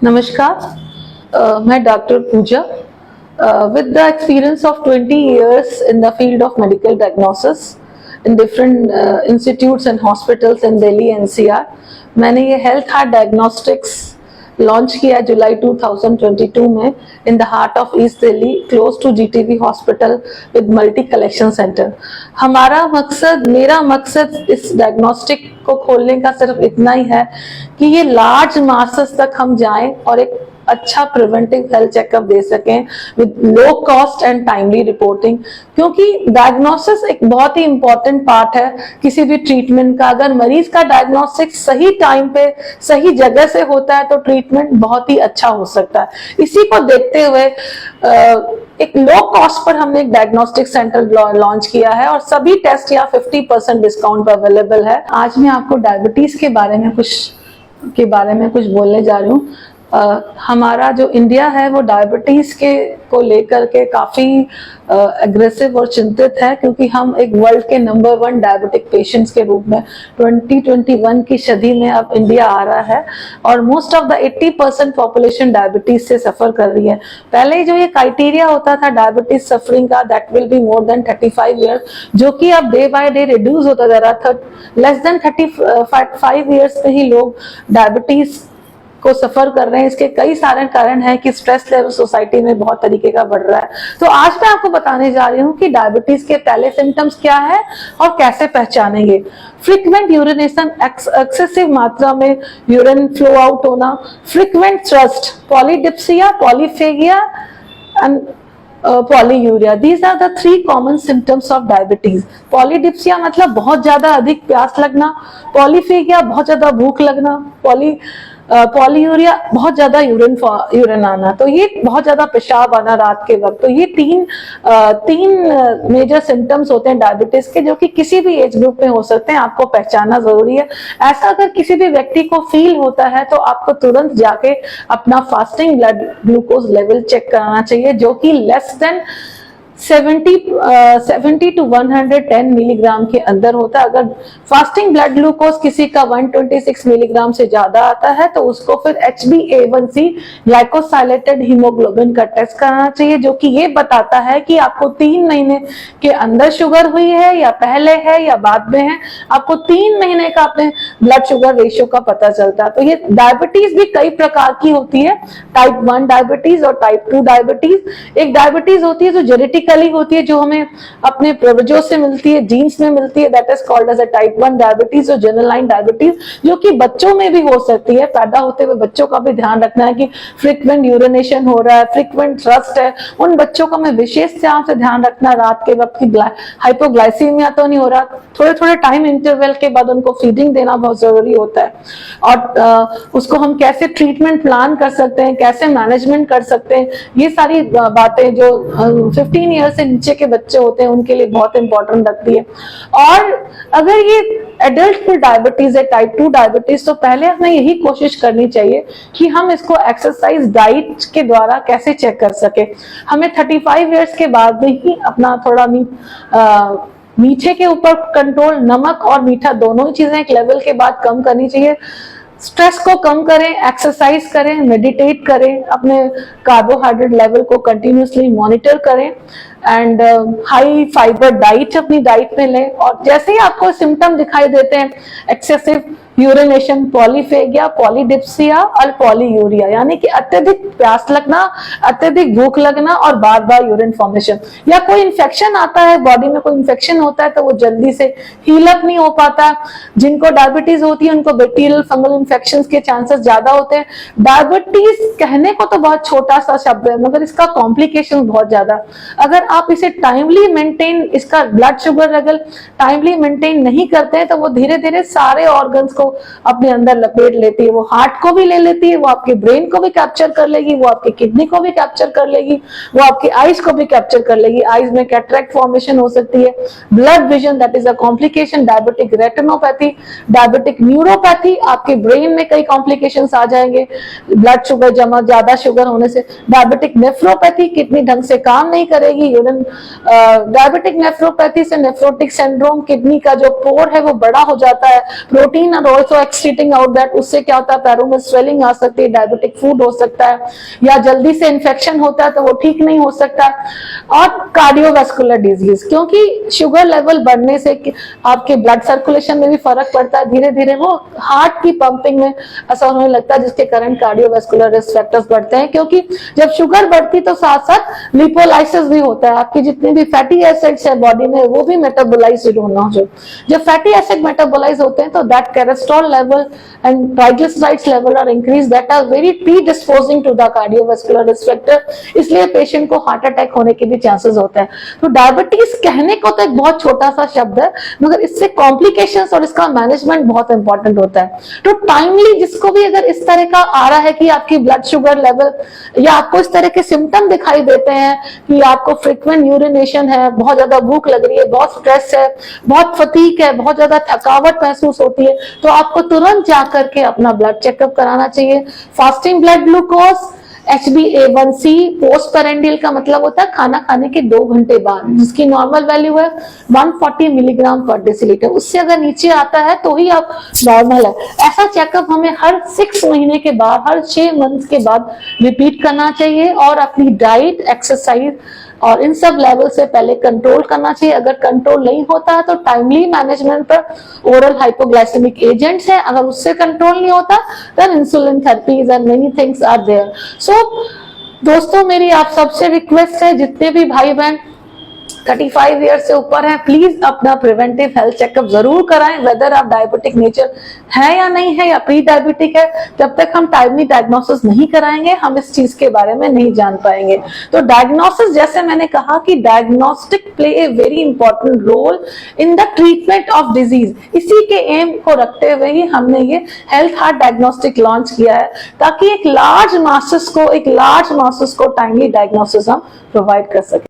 नमस्कार, मैं doctor Pooja with the experience of 20 years in the field of medical diagnosis in different institutes and hospitals in Delhi NCR. मैंने ये health heart diagnostics launch किया जुलाई 2022 में in the heart of east Delhi close to GTB hospital with multi collection centre. मेरा मकसद इस diagnostic को खोलने का सिर्फ इतना ही है कि ये लार्ज मासेस तक हम जाएं और एक अच्छा प्रिवेंटिव हेल्थ चेकअप दे सकें with low cost and timely reporting, क्योंकि डायग्नोसिस एक बहुत ही इंपॉर्टेंट पार्ट है किसी भी ट्रीटमेंट का। अगर मरीज का डायग्नोस्टिक सही टाइम पे सही जगह से होता है तो ट्रीटमेंट बहुत ही अच्छा हो सकता है। इसी को देखते हुए एक लो कॉस्ट पर हमने एक डायग्नोस्टिक सेंटर लॉन्च किया है और सभी टेस्ट या 50% डिस्काउंट पर अवेलेबल है। आज मैं आपको डायबिटीज के बारे में कुछ बोलने जा रही हूँ। हमारा जो इंडिया है वो डायबिटीज को लेकर के काफी एग्रेसिव और चिंतित है, क्योंकि हम एक वर्ल्ड के नंबर 1 डायबिटिक पेशेंट्स के रूप में 2021 की सदी में अब इंडिया आ रहा है और most of the 80% population diabetes से सफर कर रही है। पहले जो ये क्राइटेरिया होता था डायबिटीज सफरिंग का, that will be more than 35 years, जो कि अब डे बाय डे रिड्यूस होता जा रहा था। लेस देन 35 ईयर्स पे ही लोग डायबिटीज को सफर कर रहे हैं। इसके कई सारे कारण हैं कि स्ट्रेस लेवल सोसाइटी में बहुत तरीके का बढ़ रहा है। तो आज मैं आपको बताने जा रही हूँ कि डायबिटीज के पहले सिम्टम्स क्या है और कैसे पहचानेंगे। फ्रीक्वेंट यूरिनेशन, एक्सेसिव मात्रा में यूरिन फ्लो आउट होना, frequent thrust, polydipsia, polyphagia and polyuria, these are the 3 common symptoms of diabetes. Polydipsia मतलब बहुत ज्यादा अधिक प्यास लगना, पॉलीफेगिया बहुत ज्यादा भूख लगना, पॉलीयूरिया बहुत ज्यादा यूरिन आना, तो ये बहुत ज्यादा पेशाब आना रात के वक्त। तो ये तीन मेजर सिम्टम्स होते हैं डायबिटीज के, जो कि किसी भी एज ग्रुप में हो सकते हैं। आपको पहचानना जरूरी है। ऐसा अगर किसी भी व्यक्ति को फील होता है तो आपको तुरंत जाके अपना fasting blood glucose level check कराना चाहिए, जो कि लेस देन 70 to 110 मिलीग्राम के अंदर होता है। अगर फास्टिंग ब्लड ग्लूकोज किसी का 126 मिलीग्राम से ज्यादा आता है तो उसको फिर HbA1c ग्लाइकोसाइलेटेड हीमोग्लोबिन का टेस्ट कराना चाहिए, जो कि ये बताता है कि आपको 3 महीने के अंदर शुगर हुई है या पहले है या बाद में है। आपको 3 महीने का अपने ब्लड शुगर रेशियो का पता चलता है। तो ये डायबिटीज भी कई प्रकार की होती है, टाइप 1 डायबिटीज और टाइप 2 डायबिटीज। एक डायबिटीज होती है जो जेनेटिक होती है, जो हमें अपने पूर्वजों से मिलती है, जीन्स में मिलती है, that is called as a type 1 diabetes. और जनरलाइन डायबिटीज जो कि बच्चों में भी हो सकती है। पैदा होते हुए बच्चों का भी ध्यान रखना है कि फ्रीक्वेंट यूरिनेशन हो रहा है, फ्रीक्वेंट थ्रस्ट है, उन बच्चों का हमें विशेष से ध्यान रखना। रात के वक्त की हाइपोग्लाइसीमिया तो नहीं हो रहा, थोड़े टाइम इंटरवल के बाद उनको फीडिंग देना बहुत जरूरी होता है। और उसको हम कैसे ट्रीटमेंट प्लान कर सकते हैं, कैसे मैनेजमेंट कर सकते हैं, ये सारी बातें जो 15 ईयर से नीचे के बच्चे होते हैं उनके लिए बहुत इंपॉर्टेंट रखती है। और अगर ये एडल्ट में डायबिटीज है, टाइप 2 डायबिटीज, तो पहले हमें यही कोशिश करनी चाहिए कि हम इसको एक्सरसाइज डाइट के द्वारा कैसे चेक कर सके। हमें 35 ईयर्स के बाद में ही अपना थोड़ा मीठे के ऊपर कंट्रोल, नमक और मीठा दोनों ही चीजें एक लेवल के बाद कम करनी चाहिए। स्ट्रेस को कम करें, एक्सरसाइज करें, मेडिटेट करें, अपने कार्बोहाइड्रेट लेवल को कंटिन्यूसली मॉनिटर करें एंड हाई फाइबर डाइट अपनी डाइट में लें। और जैसे ही आपको सिम्टम दिखाई देते हैं, एक्सेसिव यूरिनेशन, पॉलीफेगिया, पॉलीडिप्सिया और पॉलीयूरिया, यानी कि अत्यधिक प्यास लगना, अत्यधिक भूख लगना और बार बार यूरिन फॉर्मेशन, या कोई इन्फेक्शन आता है, बॉडी में कोई इन्फेक्शन होता है तो वो जल्दी से हील अप नहीं हो पाता। जिनको डायबिटीज होती है उनको बैक्टीरियल फंगल इन्फेक्शन के चांसेस ज्यादा होते हैं। डायबिटीज कहने को तो बहुत छोटा सा शब्द है, मगर इसका कॉम्प्लिकेशन बहुत ज्यादा। अगर आप इसे टाइमली मेंटेन, इसका blood sugar level timely maintain नहीं करते हैं तो वो धीरे धीरे सारे ऑर्गन्स को अपने अंदर लपेट लेती है। वो हार्ट को भी ले लेती है, वो आपके ब्रेन को भी कैप्चर कर लेगी, वो आपकी किडनी को भी कैप्चर कर लेगी, वो आपकी आईज को भी कैप्चर कर लेगी। आईज में कैटरेक्ट फॉर्मेशन हो सकती है, blood vision, that is a complication, diabetic retinopathy, diabetic neuropathy, आपके ब्रेन में कई कॉम्प्लिकेशंस आ जाएंगे ब्लड शुगर जमा, ज्यादा शुगर होने से। डायबिटिक नेफ्रोपैथी, किडनी ढंग से काम नहीं करेगी, यूरिन। डायबिटिक नेफ्रोपैथी से नेफ्रोटिक सिंड्रोम, किडनी का जो पोर है वो बड़ा हो जाता है, प्रोटीन और ऑल्सो एक्सक्रीटिंग आउट दैट, उससे क्या होता है पैरों में स्वेलिंग आ सकती है, डायबिटिक फूड हो सकता है, या जल्दी से इन्फेक्शन होता है तो वो ठीक नहीं हो सकता। और कार्डियोवास्कुलर डिजीज, क्योंकि शुगर लेवल बढ़ने से आपके ब्लड सर्कुलेशन में भी फर्क पड़ता है, धीरे धीरे वो हार्ट की पंपिंग में असर होने लगता है, जिसके कारण कार्डियोवास्कुलर रिस्क फैक्टर्स बढ़ते हैं। क्योंकि जब शुगर बढ़ती तो साथ साथ लिपोलाइसिस भी होता है, आपकी जितने भी फैटी एसिड्स है बॉडी में वो भी मेटाबोलाइज होना हो। जब फैटी एसिड मेटाबोलाइज होते हैं तो that cholesterol level and triglycerides level are increase, that are very predisposing to the cardiovascular risk factor, इसलिए पेशेंट को हार्ट अटैक होने के भी चांसेस होते हैं। तो डायबिटीज कहने को तो एक बहुत छोटा सा शब्द है, मगर इससे कॉम्प्लिकेशंस और इसका मैनेजमेंट बहुत इंपॉर्टेंट होता है। तो टाइमली जिसको भी अगर इस तरह का आ रहा है कि आपकी ब्लड शुगर लेवल या आपको इस तरह के सिम्टम दिखाई देते हैं कि आपको फ्रीक्वेंट यूरिनेशन है, बहुत ज्यादा भूख लग रही है, बहुत स्ट्रेस है, बहुत फटीग है, बहुत ज्यादा थकावट महसूस होती है, तो आपको तुरंत जाकर के अपना ब्लड चेकअप कराना चाहिए। Fasting blood glucose, HbA1c post prandial का मतलब होता है खाना खाने के 2 घंटे बाद, जिसकी नॉर्मल वैल्यू है 140 मिलीग्राम पर डेसीलीटर, उससे अगर नीचे आता है तो ही आप नॉर्मल है। ऐसा चेकअप हमें हर 6 महीने के बाद, हर 6 मंथ के बाद रिपीट करना चाहिए, और अपनी डाइट, एक्सरसाइज और इन सब लेवल से पहले कंट्रोल करना चाहिए। अगर कंट्रोल नहीं होता है तो टाइमली मैनेजमेंट पर ओरल हाइपोग्लाइसेमिक एजेंट्स है, अगर उससे कंट्रोल नहीं होता then insulin therapies and many things are there. So दोस्तों, मेरी आप सबसे रिक्वेस्ट है, जितने भी भाई बहन 35 ईयर से ऊपर है, प्लीज अपना प्रिवेंटिव हेल्थ चेकअप जरूर कराएं, वेदर आप डायबिटिक नेचर है या नहीं है या प्री डायबिटिक है। जब तक हम टाइमली डायग्नोसिस नहीं कराएंगे हम इस चीज के बारे में नहीं जान पाएंगे। तो डायग्नोसिस, जैसे मैंने कहा कि diagnostic play a very important role in the treatment of disease, इसी के एम को रखते हुए ही हमने ये हेल्थ हार्ट डायग्नोस्टिक लॉन्च किया है, ताकि एक लार्ज मासेस को टाइमली डायग्नोसिस हम प्रोवाइड कर सके।